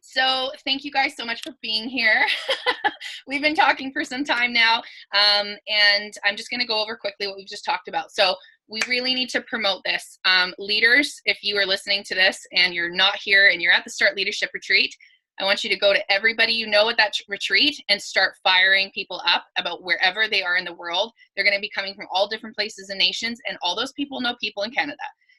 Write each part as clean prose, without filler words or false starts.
So thank you guys so much for being here. We've been talking for some time now, and I'm just going to go over quickly what we've just talked about. So we really need to promote this. Leaders, if you are listening to this and you're not here and you're at the Start Leadership Retreat, I want you to go to everybody you know at that retreat and start firing people up about wherever they are in the world. They're going to be coming from all different places and nations, and all those people know people in Canada.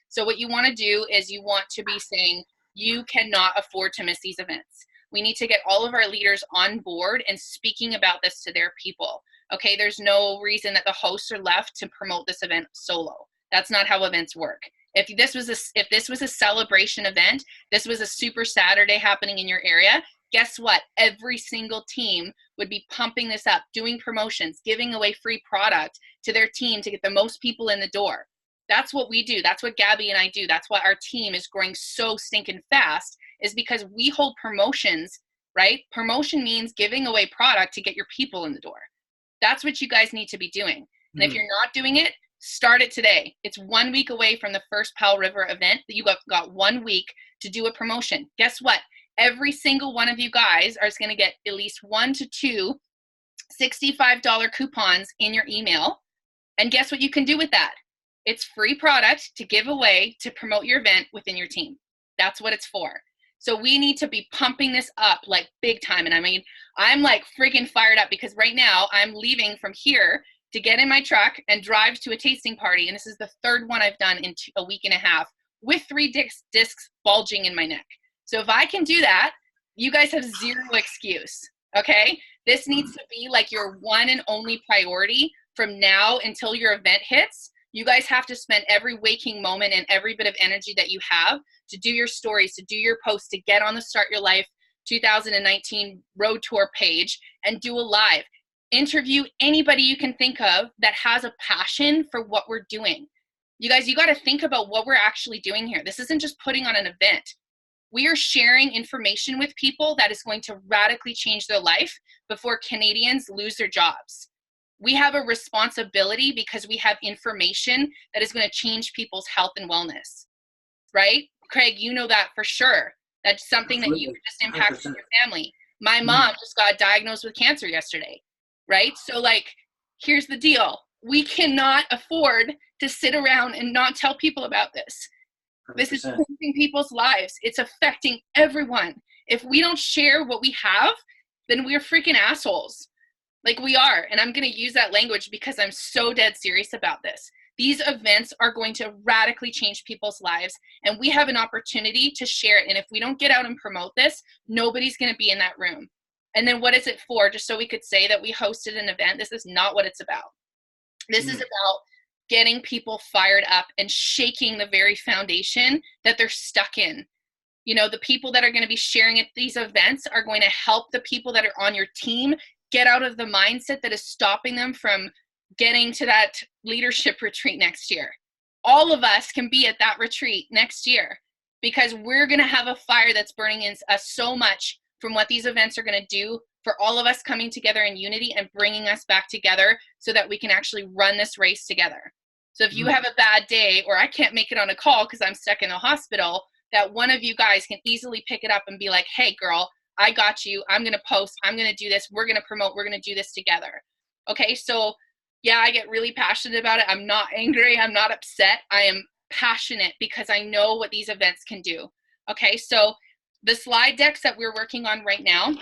So what you want to do is you want to be saying, you cannot afford to miss these events. We need to get all of our leaders on board and speaking about this to their people. Okay, there's no reason that the hosts are left to promote this event solo. That's not how events work. If this was a celebration event, this was a Super Saturday happening in your area, guess what? Every single team would be pumping this up, doing promotions, giving away free product to their team to get the most people in the door. That's what we do. That's what Gabby and I do. That's why our team is growing so stinking fast, is because we hold promotions, right? Promotion means giving away product to get your people in the door. That's what you guys need to be doing. And if you're not doing it, start it today. It's 1 week away from the first Powell River event that you got 1 week to do a promotion. Guess what? Every single one of you guys are going to get at least 1 to 2 $65 coupons in your email. And guess what you can do with that? It's free product to give away to promote your event within your team. That's what it's for. So we need to be pumping this up like big time. And I mean, I'm like freaking fired up because right now I'm leaving from here to get in my truck and drive to a tasting party. And this is the third one I've done in a week and a half with 3 discs bulging in my neck. So if I can do that, you guys have zero excuse, okay? This needs to be like your one and only priority from now until your event hits. You guys have to spend every waking moment and every bit of energy that you have to do your stories, to do your posts, to get on the Start Your Life 2019 road tour page and do a live. Interview anybody you can think of that has a passion for what we're doing. You guys, you got to think about what we're actually doing here. This isn't just putting on an event. We are sharing information with people that is going to radically change their life before Canadians lose their jobs. We have a responsibility because we have information that is going to change people's health and wellness, right? Craig, you know that for sure. That's something that you just impacted your family. My mom just got diagnosed with cancer yesterday, right? So like, here's the deal. We cannot afford to sit around and not tell people about this. 100%. This is changing people's lives. It's affecting everyone. If we don't share what we have, then we're freaking assholes. Like we are, and I'm going to use that language because I'm so dead serious about this. These events are going to radically change people's lives, and we have an opportunity to share it. And if we don't get out and promote this, nobody's going to be in that room. And then what is it for? Just so we could say that we hosted an event. This is not what it's about. This is about getting people fired up and shaking the very foundation that they're stuck in. You know, the people that are going to be sharing at these events are going to help the people that are on your team get out of the mindset that is stopping them from getting to that leadership retreat next year. All of us can be at that retreat next year because we're going to have a fire that's burning in us so much from what these events are going to do for all of us coming together in unity and bringing us back together so that we can actually run this race together. So if you have a bad day or I can't make it on a call because I'm stuck in a hospital, that one of you guys can easily pick it up and be like, hey girl, I got you. I'm going to post. I'm going to do this. We're going to promote. We're going to do this together. Okay. So yeah, I get really passionate about it. I'm not angry. I'm not upset. I am passionate because I know what these events can do. Okay. So the slide decks that we're working on right now,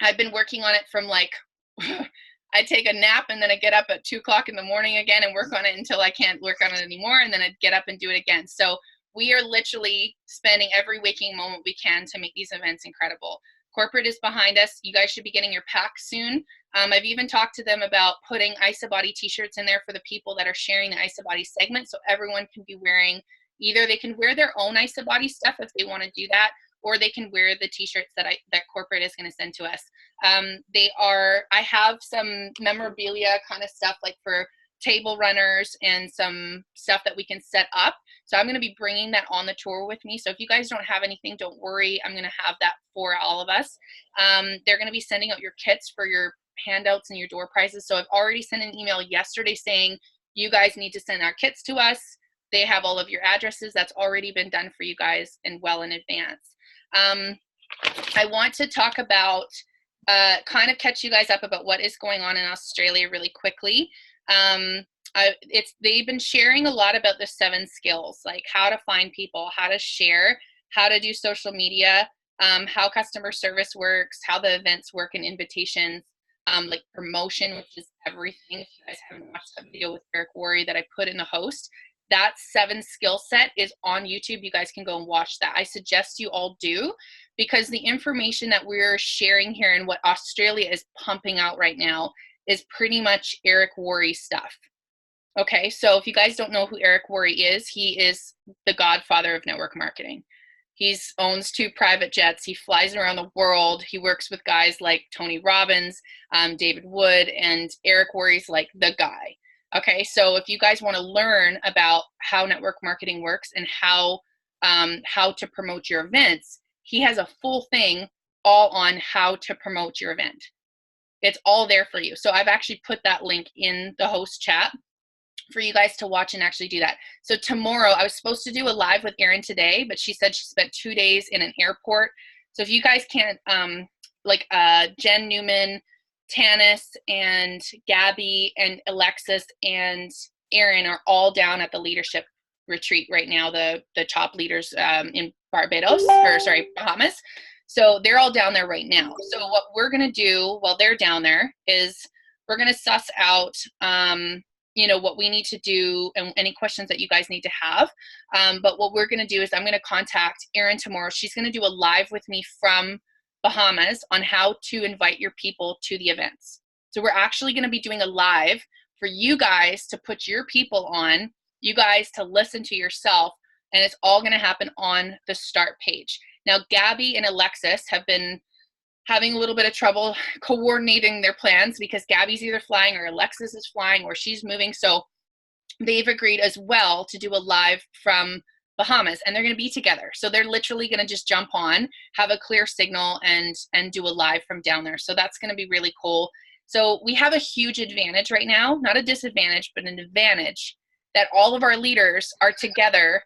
I've been working on it from like, I take a nap and then I get up at 2 o'clock in the morning again and work on it until I can't work on it anymore. And then I get up and do it again. So we are literally spending every waking moment we can to make these events incredible. Corporate is behind us. You guys should be getting your packs soon. I've even talked to them about putting IsaBody t-shirts in there for the people that are sharing the IsaBody segment, so everyone can be wearing, either they can wear their own IsaBody stuff if they want to do that, or they can wear the t-shirts that corporate is going to send to us. I have some memorabilia kind of stuff like for table runners and some stuff that we can set up. So I'm going to be bringing that on the tour with me. So if you guys don't have anything, don't worry. I'm going to have that for all of us. They're going to be sending out your kits for your handouts and your door prizes. So I've already sent an email yesterday saying you guys need to send our kits to us. They have all of your addresses. That's already been done for you guys and well in advance. I want to talk about, kind of catch you guys up about what is going on in Australia really quickly. They've been sharing a lot about the 7 skills, like how to find people, how to share, how to do social media, how customer service works, how the events work and invitations, like promotion, which is everything. If you guys haven't watched that video with Eric Worre that I put in the host, that 7 skill set is on YouTube. You guys can go and watch that. I suggest you all do, because the information that we're sharing here and what Australia is pumping out right now is pretty much Eric Worre stuff. Okay, so if you guys don't know who Eric Worre is, he is the godfather of network marketing. He owns 2 private jets. He flies around the world. He works with guys like Tony Robbins, David Wood, and Eric Worre's like the guy. Okay, so if you guys want to learn about how network marketing works and how to promote your events, he has a full thing all on how to promote your event. It's all there for you. So I've actually put that link in the host chat for you guys to watch and actually do that. So tomorrow, I was supposed to do a live with Erin today, but she said she spent 2 days in an airport. So if you guys can't, Jen Newman, Tanis, and Gabby, and Alexis, and Erin are all down at the leadership retreat right now, the top leaders in Bahamas. So they're all down there right now. So what we're going to do while they're down there is we're going to suss out what we need to do and any questions that you guys need to have. But what we're going to do is I'm going to contact Erin tomorrow. She's going to do a live with me from Bahamas on how to invite your people to the events. So we're actually going to be doing a live for you guys to put your people on, you guys to listen to yourself, and it's all going to happen on the start page. Now, Gabby and Alexis have been having a little bit of trouble coordinating their plans because Gabby's either flying or Alexis is flying or she's moving. So they've agreed as well to do a live from Bahamas, and they're going to be together. So they're literally going to just jump on, have a clear signal, and do a live from down there. So that's going to be really cool. So we have a huge advantage right now, not a disadvantage, but an advantage that all of our leaders are together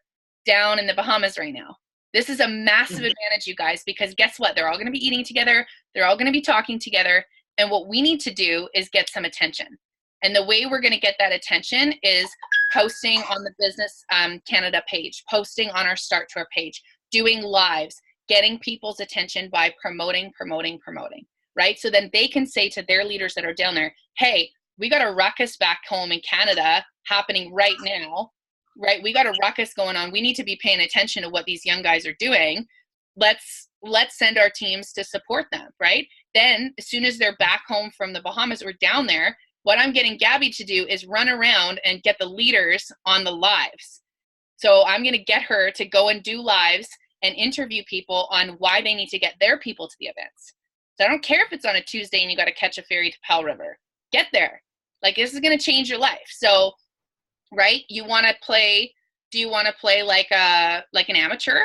down in the Bahamas right now. This is a massive advantage, you guys, because guess what? They're all going to be eating together. They're all going to be talking together. And what we need to do is get some attention. And the way we're going to get that attention is posting on the Business Canada page, posting on our Start Tour page, doing lives, getting people's attention by promoting, right? So then they can say to their leaders that are down there, hey, we got a ruckus back home in Canada happening right now, right? We got a ruckus going on. We need to be paying attention to what these young guys are doing. Let's send our teams to support them, right? Then as soon as they're back home from the Bahamas or down there, what I'm getting Gabby to do is run around and get the leaders on the lives. So I'm going to get her to go and do lives and interview people on why they need to get their people to the events. So I don't care if it's on a Tuesday and you got to catch a ferry to Powell River. Get there. Like, this is going to change your life. So, right, you want to play, do you want to play like an amateur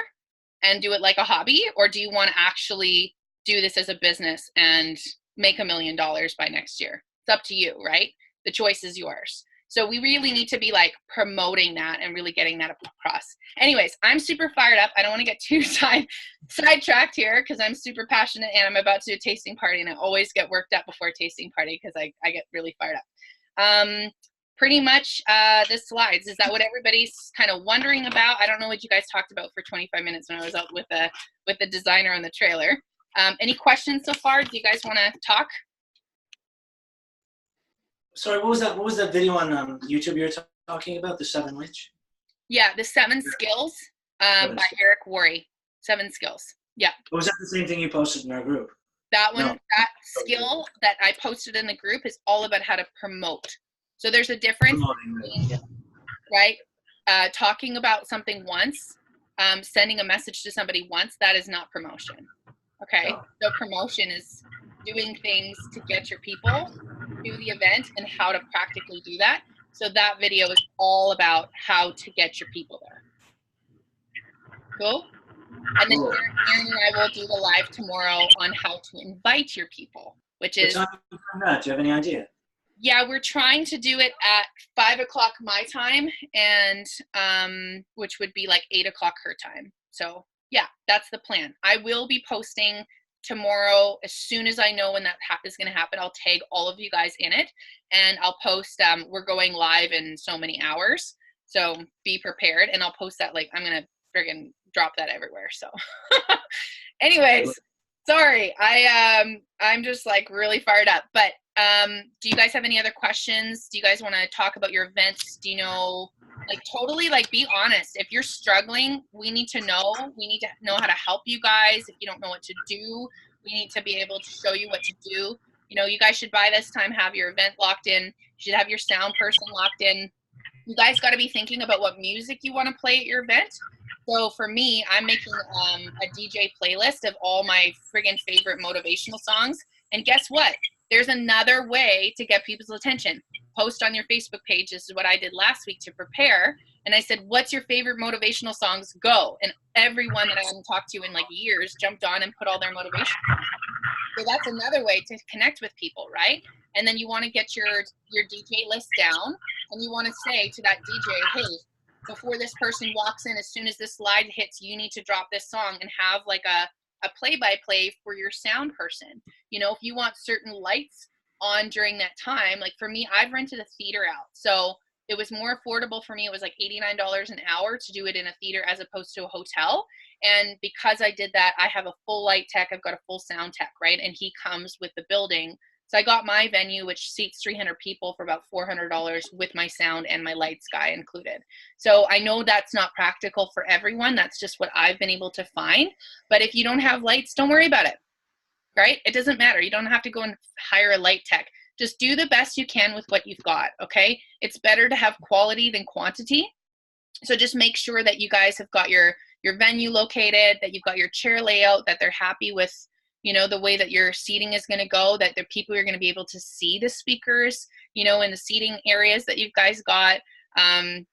and do it like a hobby? Or do you want to actually do this as a business and make $1 million by next year? It's up to you, right? The choice is yours. So we really need to be like promoting that and really getting that across. Anyways, I'm super fired up. I don't want to get too sidetracked here because I'm super passionate and I'm about to do a tasting party, and I always get worked up before a tasting party because I get really fired up. Pretty much the slides. Is that what everybody's kind of wondering about? I don't know what you guys talked about for 25 minutes when I was out with the designer on the trailer. Any questions so far? Do you guys want to talk? Sorry, what was that video on YouTube you were talking about? The 7 which? Yeah, the 7 skills by Eric Worre. 7 skills. Yeah. Was that the same thing you posted in our group? That one, no. That skill that I posted in the group is all about how to promote. So there's a difference between, right? Talking about something once, sending a message to somebody once, that is not promotion. Okay. No. So promotion is doing things to get your people to the event and how to practically do that. So that video is all about how to get your people there. Cool? And then Erin and I will do the live tomorrow on how to invite your people, which is... What time from that? Do you have any idea? Yeah, we're trying to do it at 5 o'clock my time, and which would be like 8 o'clock her time. So yeah, that's the plan. I will be posting tomorrow, as soon as I know when that is going to happen, I'll tag all of you guys in it, and I'll post, we're going live in so many hours. So be prepared, and I'll post that, like, I'm going to friggin' drop that everywhere. So anyways, sorry, I'm just like really fired up, but do you guys have any other questions? Do you guys want to talk about your events? Do you know, like, totally, like, be honest. If you're struggling, we need to know. We need to know how to help you guys. If you don't know what to do, we need to be able to show you what to do. You know, you guys should by this time have your event locked in. You should have your sound person locked in. You guys got to be thinking about what music you want to play at your event. So for me, I'm making a DJ playlist of all my friggin' favorite motivational songs. And guess what? There's another way to get people's attention. Post on your Facebook page. This is what I did last week to prepare. And I said, what's your favorite motivational songs? Go. And everyone that I haven't talked to in like years jumped on and put all their motivation. So that's another way to connect with people, right? And then you want to get your DJ list down, and you want to say to that DJ, hey, before this person walks in, as soon as this slide hits, you need to drop this song, and have like a play-by-play for your sound person. You know, if you want certain lights on during that time, like for me, I've rented a theater out. So it was more affordable for me. It was like $89 an hour to do it in a theater as opposed to a hotel. And because I did that, I have a full light tech. I've got a full sound tech, right? And he comes with the building. So I got my venue, which seats 300 people, for about $400 with my sound and my lights guy included. So I know that's not practical for everyone. That's just what I've been able to find. But if you don't have lights, don't worry about it, right? It doesn't matter. You don't have to go and hire a light tech. Just do the best you can with what you've got, okay? It's better to have quality than quantity. So just make sure that you guys have got your venue located, that you've got your chair layout, that they're happy with, you know, the way that your seating is going to go, that the people are going to be able to see the speakers, you know, in the seating areas that you guys got,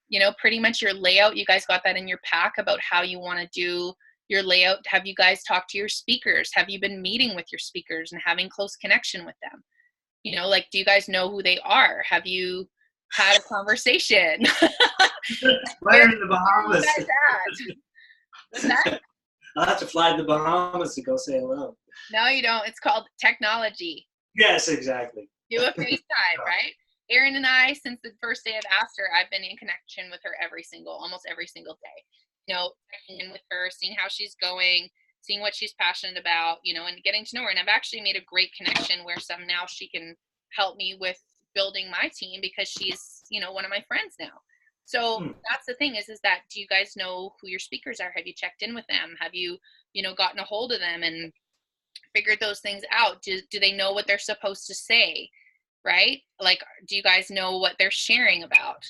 you know, pretty much your layout. You guys got that in your pack about how you want to do your layout. Have you guys talked to your speakers? Have you been meeting with your speakers and having close connection with them? You know, like, do you guys know who they are? Have you had a conversation? Where in the Bahamas? What's that? I'll have to fly to the Bahamas to go say hello. No, you don't. It's called technology. Yes, exactly. Do a FaceTime, right? Erin and I, since the first day I've asked her, I've been in connection with her almost every single day. You know, checking in with her, seeing how she's going, seeing what she's passionate about, you know, and getting to know her. And I've actually made a great connection where now she can help me with building my team because she's, you know, one of my friends now. So that's the thing is that, do you guys know who your speakers are? Have you checked in with them? Have you, you know, gotten a hold of them and figured those things out? Do they know what they're supposed to say, right? Like, do you guys know what they're sharing about,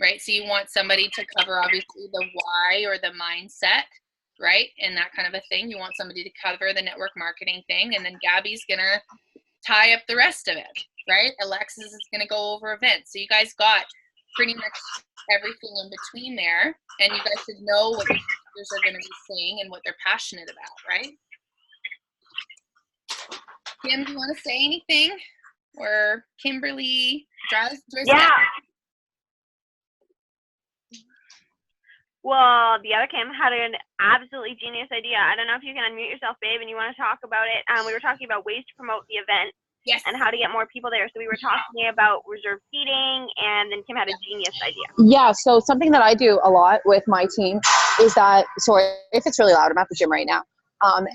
right? So you want somebody to cover obviously the why or the mindset, right? And that kind of a thing. You want somebody to cover the network marketing thing, and then Gabby's gonna tie up the rest of it, right? Alexis is gonna go over events. So you guys got pretty much everything in between there, and you guys should know what your speakers are going to be saying and what they're passionate about, right? Kim, do you want to say anything? Or Kimberly? Yeah. Well, the other Kim had an absolutely genius idea. I don't know if you can unmute yourself, babe, and you want to talk about it. We were talking about ways to promote the event. Yes. And how to get more people there. So we were talking about reserved seating, and then Kim had a genius idea. Yeah, so something that I do a lot with my team is that, sorry if it's really loud, I'm at the gym right now,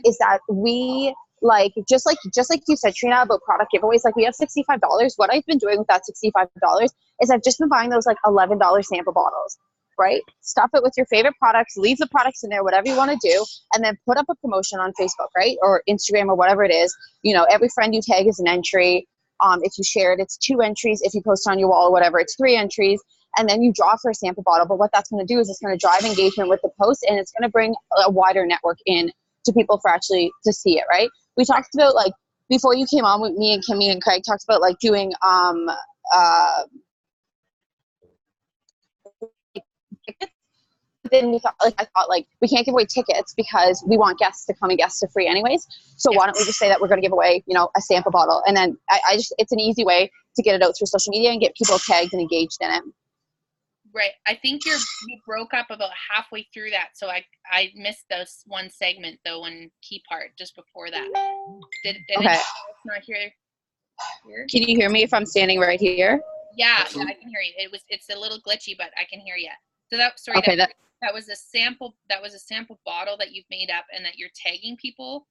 is that we, like, just like you said, Trina, about product giveaways, like we have $65. What I've been doing with that $65 is I've just been buying those like $11 sample bottles, right? Stuff it with your favorite products, leave the products in there, whatever you want to do, and then put up a promotion on Facebook, right? Or Instagram or whatever it is. You know, every friend you tag is an entry. If you share it, it's 2 entries. If you post on your wall or whatever, it's 3 entries. And then you draw for a sample bottle. But what that's going to do is it's going to drive engagement with the post, and it's going to bring a wider network in to people for actually to see it, right? We talked about, like, before you came on with me and Kimmy and Craig talked about like doing then we thought, like, I thought, like, we can't give away tickets because we want guests to come and guests are free anyways. So why don't we just say that we're going to give away, you know, a sample bottle? And then I just, it's an easy way to get it out through social media and get people tagged and engaged in it. Right. I think you broke up about halfway through that, so I missed this one segment, the one key part just before that. Did Okay. anyone else not hear? Can you hear me if I'm standing right here? Yeah, Absolutely. I can hear you. It's a little glitchy, but I can hear you. So Okay, that was a sample. That was a sample bottle that you've made up, and that you're tagging people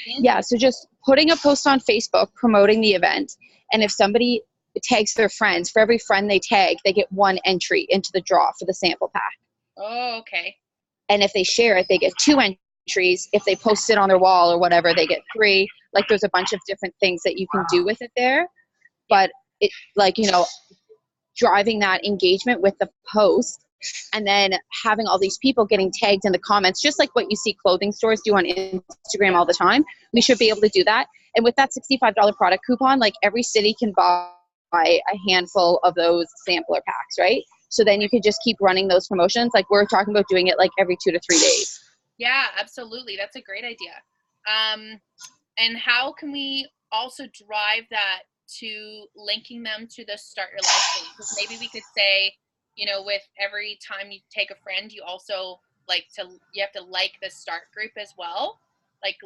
in. yeah, so just putting a post on Facebook promoting the event, and if somebody tags their friends, for every friend they tag, they get one entry into the draw for the sample pack. Oh, okay. And if they share it, they get 2 entries. If they post it on their wall or whatever, they get 3. Like, there's a bunch of different things that you can do with it there. But it, like, you know, driving that engagement with the post, and then having all these people getting tagged in the comments, just like what you see clothing stores do on Instagram all the time. We should be able to do that. And with that $65 product coupon, like, every city can buy a handful of those sampler packs, right? So then you can just keep running those promotions. Like, we're talking about doing it like every 2 to 3 days. Yeah, absolutely. That's a great idea. And how can we also drive that to linking them to the Start Your Life thing? Because maybe we could say, you know, with every time you take a friend, you also you have to like the Start group as well, like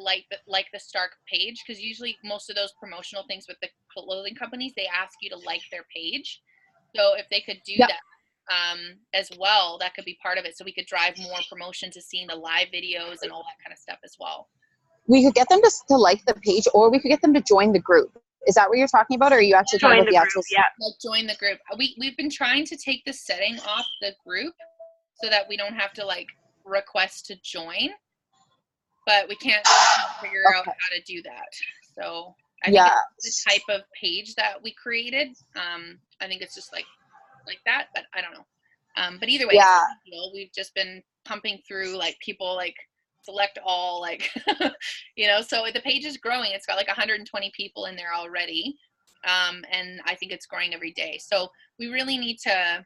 the Start page, because usually most of those promotional things with the clothing companies, they ask you to like their page. So if they could do Yep. that as well, that could be part of it. So we could drive more promotion to seeing the live videos and all that kind of stuff as well. We could get them to like the page, or we could get them to join the group. Is that what you're talking about, or are you actually talking Join about the the group. actual? Yeah. Like, join the group. We've been trying to take the setting off the group so that we don't have to like request to join, but we can't figure out how to do that. So I think it's the type of page that we created. I think it's just like that, but I don't know. But either way, it's no big deal. We've just been pumping through like people like select all, like you know, so the page is growing. It's got like 120 people in there already, and I think it's growing every day. So we really need to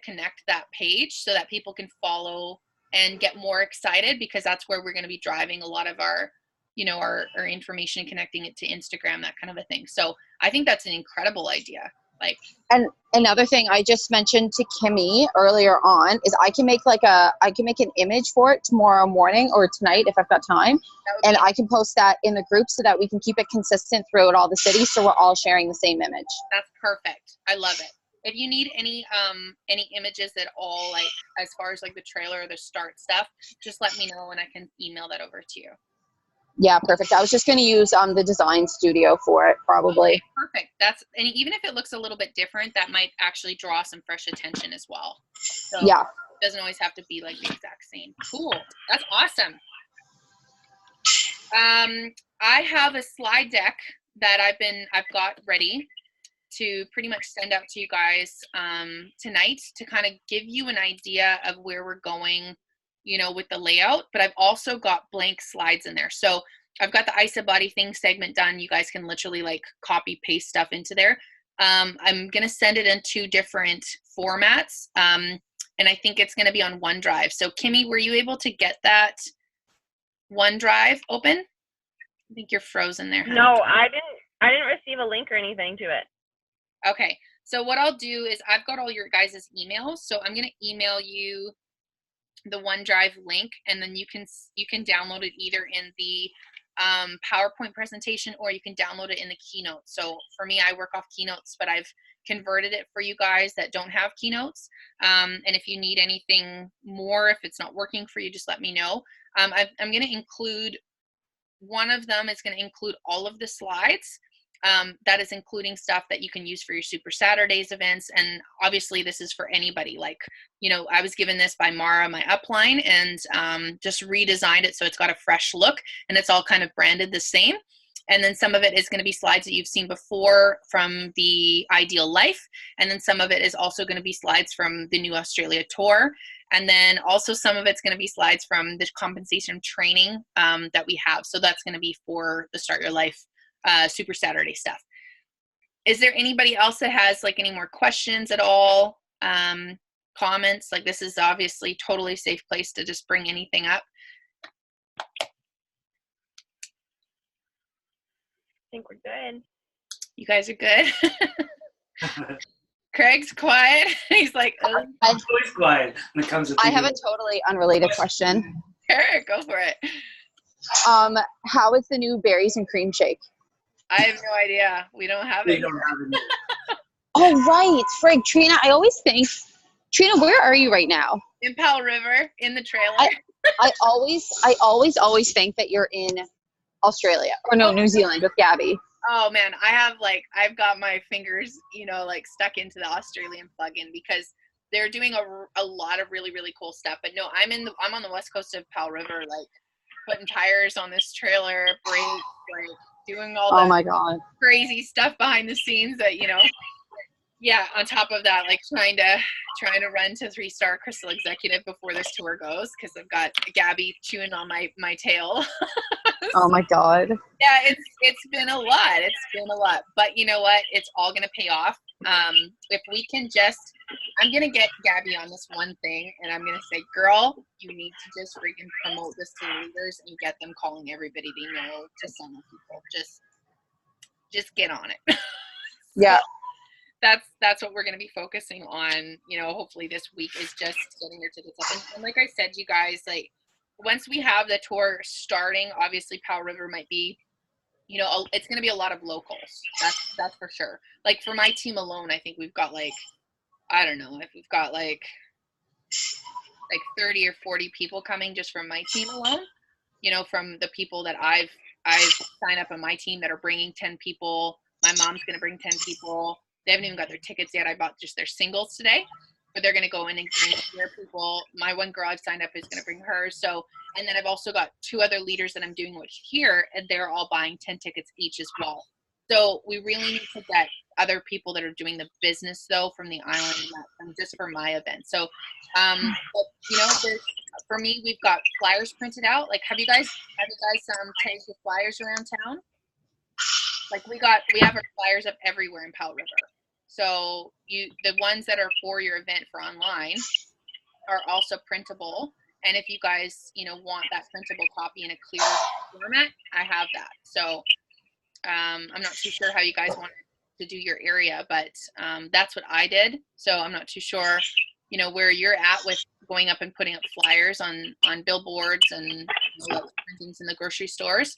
connect that page so that people can follow and get more excited, because that's where we're going to be driving a lot of our, you know, our information, connecting it to Instagram, that kind of a thing. So I think that's an incredible idea. Like, and another thing I just mentioned to Kimmy earlier on is I can make an image for it tomorrow morning or tonight if I've got time, and I can post that in the group so that we can keep it consistent throughout all the cities, so we're all sharing the same image. That's perfect. I love it. If you need any images at all, like as far as like the trailer or the start stuff, just let me know and I can email that over to you. Yeah, perfect. I was just going to use the design studio for it, probably. Okay, perfect. And even if it looks a little bit different, that might actually draw some fresh attention as well. So yeah, it doesn't always have to be like the exact same. Cool. That's awesome. I have a slide deck that I've got ready to pretty much send out to you guys tonight to kind of give you an idea of where we're going, you know, with the layout. But I've also got blank slides in there. So I've got the Isa Body Thing segment done. You guys can literally like copy paste stuff into there. I'm going to send it in 2 different formats. And I think it's going to be on OneDrive. So Kimmy, were you able to get that OneDrive open? I think you're frozen there. No, I didn't receive a link or anything to it. Okay, so what I'll do is I've got all your guys' emails, so I'm gonna email you the OneDrive link, and then you can download it either in the PowerPoint presentation, or you can download it in the Keynote. So for me, I work off Keynotes, but I've converted it for you guys that don't have Keynotes. And if you need anything more, if it's not working for you, just let me know. I'm gonna include, one of them is gonna include all of the slides. That is including stuff that you can use for your Super Saturdays events. And obviously this is for anybody. Like, you know, I was given this by Mara, my upline, and just redesigned it so it's got a fresh look and it's all kind of branded the same. And then some of it is going to be slides that you've seen before from the Ideal Life. And then some of it is also going to be slides from the New Australia Tour. And then also some of it's going to be slides from the compensation training that we have. So that's going to be for the Start Your Life Super Saturday stuff. Is there anybody else that has like any more questions at all? Comments? Like, this is obviously totally safe place to just bring anything up. I think we're good. You guys are good. Craig's quiet. He's like, oh, I'm always quiet when it comes to I have a thinking. totally unrelated question. Eric, go for it. How is the new berries and cream shake? I have no idea. We don't have They it. don't have it yet. Oh, right. Frig, Trina, I always think, Trina, where are you right now? In Powell River, in the trailer. I always think that you're in Australia or no, New Zealand with Gabby. Oh man, I've got my fingers, like stuck into the Australian plugin because they're doing a lot of really, really cool stuff. But no, I'm on the west coast of Powell River, like putting tires on this trailer, brakes, like doing all Oh the my God. crazy stuff behind the scenes that, yeah, on top of that, like trying to run to 3-star Crystal Executive before this tour goes because I've got Gabby chewing on my tail. Oh my God. Yeah, it's been a lot. It's been a lot. But you know what? It's all gonna pay off. If we can I'm gonna get Gabby on this one thing and I'm gonna say, girl, you need to just freaking promote this to leaders and get them calling everybody they know to summon people. Just get on it. Yeah. That's what we're going to be focusing on, hopefully this week is just getting your tickets up. And like I said, you guys, like once we have the tour starting, obviously Powell River might be, it's going to be a lot of locals. That's for sure. Like for my team alone, I think we've got I don't know if we've got like 30 or 40 people coming just from my team alone, from the people that I've signed up on my team that are bringing 10 people. My mom's going to bring 10 people. They haven't even got their tickets yet. I bought just their singles today, but they're going to go in and bring their people. My one girl I've signed up is going to bring hers. So, and then I've also got 2 other leaders that I'm doing with here, and they're all buying 10 tickets each as well. So we really need to get other people that are doing the business though from the island, just for my event. So, but, for me, we've got flyers printed out. Like, have you guys tagged the flyers around town? Like we have our flyers up everywhere in Powell River. So the ones that are for your event for online are also printable. And if you guys, want that printable copy in a clear format, I have that. So I'm not too sure how you guys want to do your area, but that's what I did. So I'm not too sure, where you're at with going up and putting up flyers on billboards and printings in the grocery stores,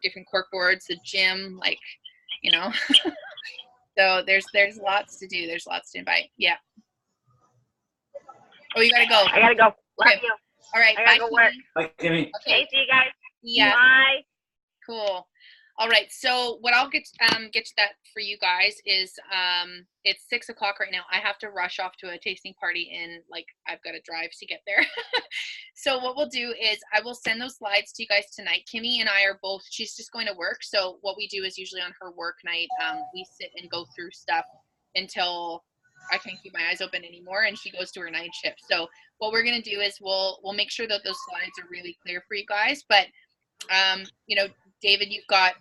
different cork boards, the gym, so there's lots to do. There's lots to invite. Yeah. Oh, you gotta go. I gotta go. Love Okay. you. All right. I gotta go work. Bye, Kimmy. Okay. Okay, see you guys. Yeah. Bye. Cool. All right. So what I'll get to that for you guys is it's 6 o'clock right now. I have to rush off to a tasting party and I've got to drive to get there. So what we'll do is I will send those slides to you guys tonight. Kimmy and I are both, she's just going to work. So what we do is usually on her work night, we sit and go through stuff until I can't keep my eyes open anymore and she goes to her night shift. So what we're going to do is we'll make sure that those slides are really clear for you guys. But, David, you've got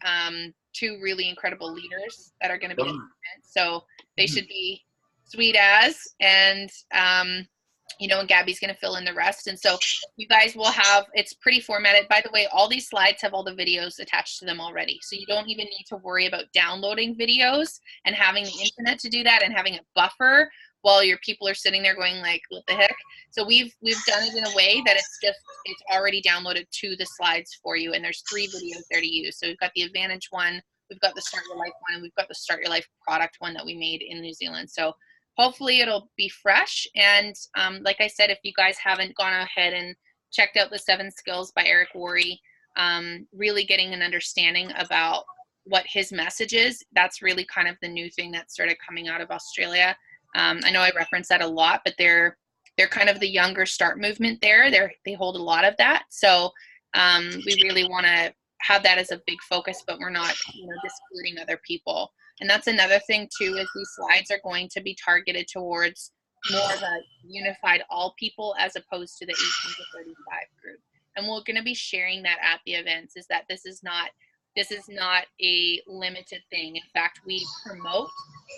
2 really incredible leaders that are going to be in the event. So they should be sweet as, and, and Gabby's going to fill in the rest. And so you guys will have, it's pretty formatted. By the way, all these slides have all the videos attached to them already. So you don't even need to worry about downloading videos and having the internet to do that and having it buffer while your people are sitting there going like, what the heck? So we've done it in a way that it's already downloaded to the slides for you. And there's 3 videos there to use. So we've got the Advantage one, we've got the Start Your Life one, and we've got the Start Your Life product one that we made in New Zealand. So hopefully it'll be fresh. And like I said, if you guys haven't gone ahead and checked out the 7 Skills by Eric Worre, really getting an understanding about what his message is, that's really kind of the new thing that started coming out of Australia. I know I reference that a lot, but they're kind of the younger start movement there. They hold a lot of that. So we really want to have that as a big focus, but we're not, discluding other people. And that's another thing too, is these slides are going to be targeted towards more of a unified all people as opposed to the 18 to 35 group. And we're going to be sharing that at the events, is that this is not a limited thing. In fact, we promote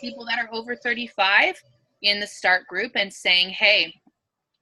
people that are over 35 in the start group and saying, hey,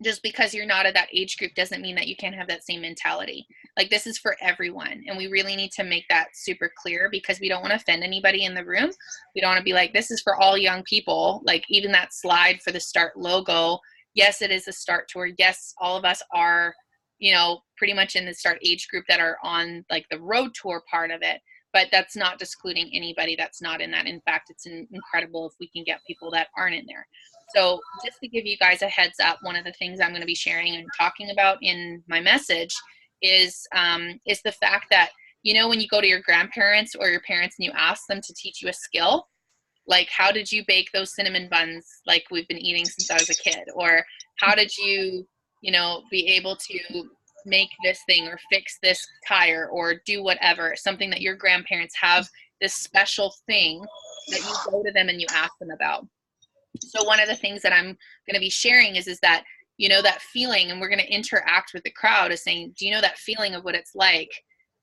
just because you're not at that age group doesn't mean that you can't have that same mentality. Like, this is for everyone. And we really need to make that super clear, because we don't want to offend anybody in the room. We don't want to be like, this is for all young people. Like, even that slide for the START logo, yes, it is a START tour. Yes, all of us are, you know, pretty much in the START age group that are on like the road tour part of it. But that's not excluding anybody that's not in that. In fact, it's incredible if we can get people that aren't in there. So just to give you guys a heads up, one of the things I'm going to be sharing and talking about in my message is the fact that, you know, when you go to your grandparents or your parents and you ask them to teach you a skill, like, how did you bake those cinnamon buns like we've been eating since I was a kid? Or how did you, you know, be able to make this thing or fix this tire or do whatever, something that your grandparents have this special thing that you go to them and you ask them about. So one of the things that I'm going to be sharing is that, you know, that feeling, and we're going to interact with the crowd, is saying, do you know that feeling of what it's like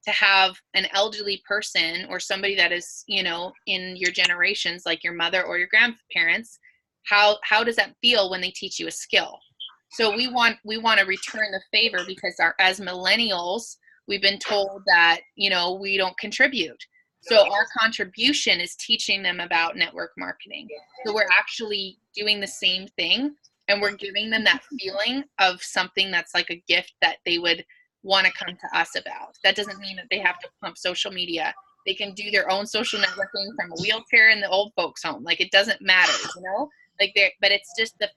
to have an elderly person or somebody that is, you know, in your generations, like your mother or your grandparents? How does that feel when they teach you a skill? So we want to return the favor, because as millennials, we've been told that, you know, we don't contribute. So our contribution is teaching them about network marketing. So we're actually doing the same thing, and we're giving them that feeling of something that's like a gift that they would want to come to us about. That doesn't mean that they have to pump social media. They can do their own social networking from a wheelchair in the old folks' home. Like, it doesn't matter, you know? Like, but it's just the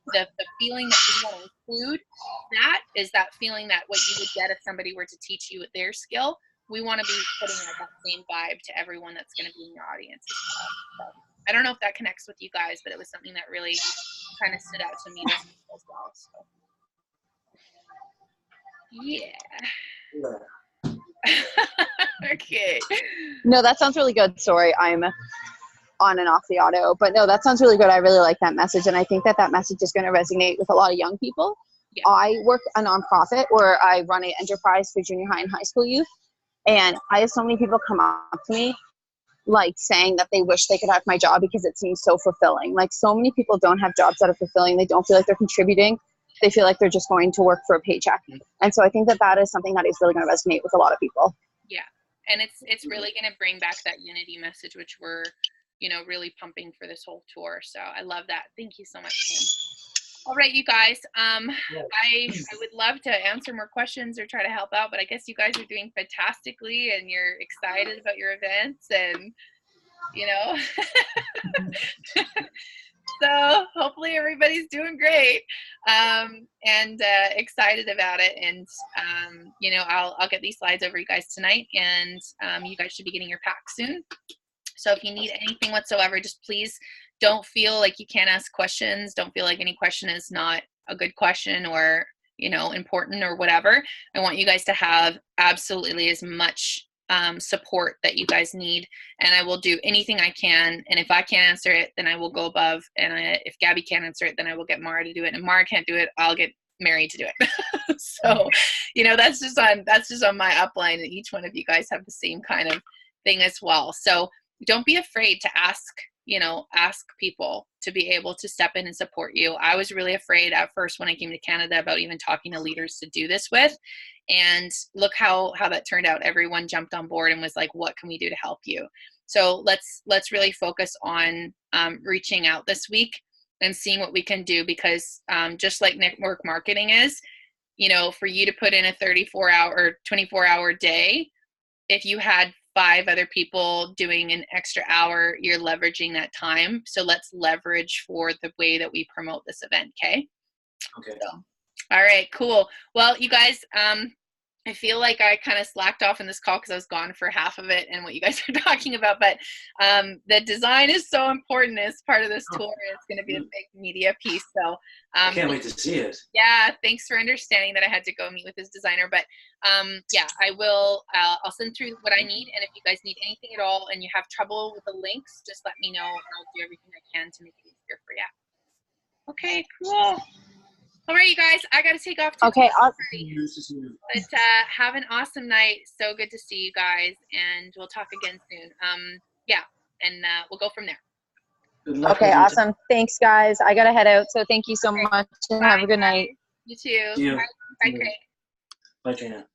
feeling that we want to include. That is that feeling that what you would get if somebody were to teach you their skill. We want to be putting out that same vibe to everyone that's going to be in your audience as well. So, I don't know if that connects with you guys, but it was something that really kind of stood out to me as well. So. Yeah. Okay. No, that sounds really good. Sorry, I'm on and off the auto, but no, that sounds really good. I really like that message, and I think that message is going to resonate with a lot of young people. Yeah. I work a nonprofit where I run an enterprise for junior high and high school youth, and I have so many people come up to me like saying that they wish they could have my job because it seems so fulfilling. Like, so many people don't have jobs that are fulfilling. They don't feel like they're contributing. They feel like they're just going to work for a paycheck. And so I think that is something that is really going to resonate with a lot of people. Yeah. And it's really going to bring back that unity message, which we're, you know, really pumping for this whole tour. So I love that. Thank you so much, Tim. All right, you guys. I would love to answer more questions or try to help out, but I guess you guys are doing fantastically, and you're excited about your events, and you know. So hopefully everybody's doing great, and excited about it. And you know, I'll get these slides over you guys tonight, and you guys should be getting your pack soon. So if you need anything whatsoever, just please don't feel like you can't ask questions. Don't feel like any question is not a good question or, you know, important or whatever. I want you guys to have absolutely as much support that you guys need, and I will do anything I can. And if I can't answer it, then I will go above. And if Gabby can't answer it, then I will get Mara to do it. And Mara can't do it, I'll get Mary to do it. So, you know, that's just on my upline, and each one of you guys have the same kind of thing as well. So don't be afraid to ask people to be able to step in and support you. I was really afraid at first when I came to Canada about even talking to leaders to do this with. And look how that turned out. Everyone jumped on board and was like, what can we do to help you? So let's really focus on reaching out this week and seeing what we can do, because just like network marketing is, you know, for you to put in a 34-hour or 24-hour day, if you had 5 other people doing an extra hour, you're leveraging that time. So let's leverage for the way that we promote this event. Okay. So, all right, cool. Well, you guys, I feel like I kind of slacked off in this call because I was gone for half of it and what you guys are talking about, but the design is so important as part of this tour. It's going to be a big media piece. So I can't wait to see it. Yeah, thanks for understanding that I had to go meet with this designer, but yeah, I'll send through what I need, and if you guys need anything at all and you have trouble with the links, just let me know and I'll do everything I can to make it easier for you. Okay, cool. All right, you guys, I got to take off. Okay, but have an awesome night. So good to see you guys, and we'll talk again soon. Yeah, and we'll go from there. Okay, awesome. Thanks, guys. I got to head out, so thank you so much, and have a good night. You too. You. Bye, Craig. Bye, Trina.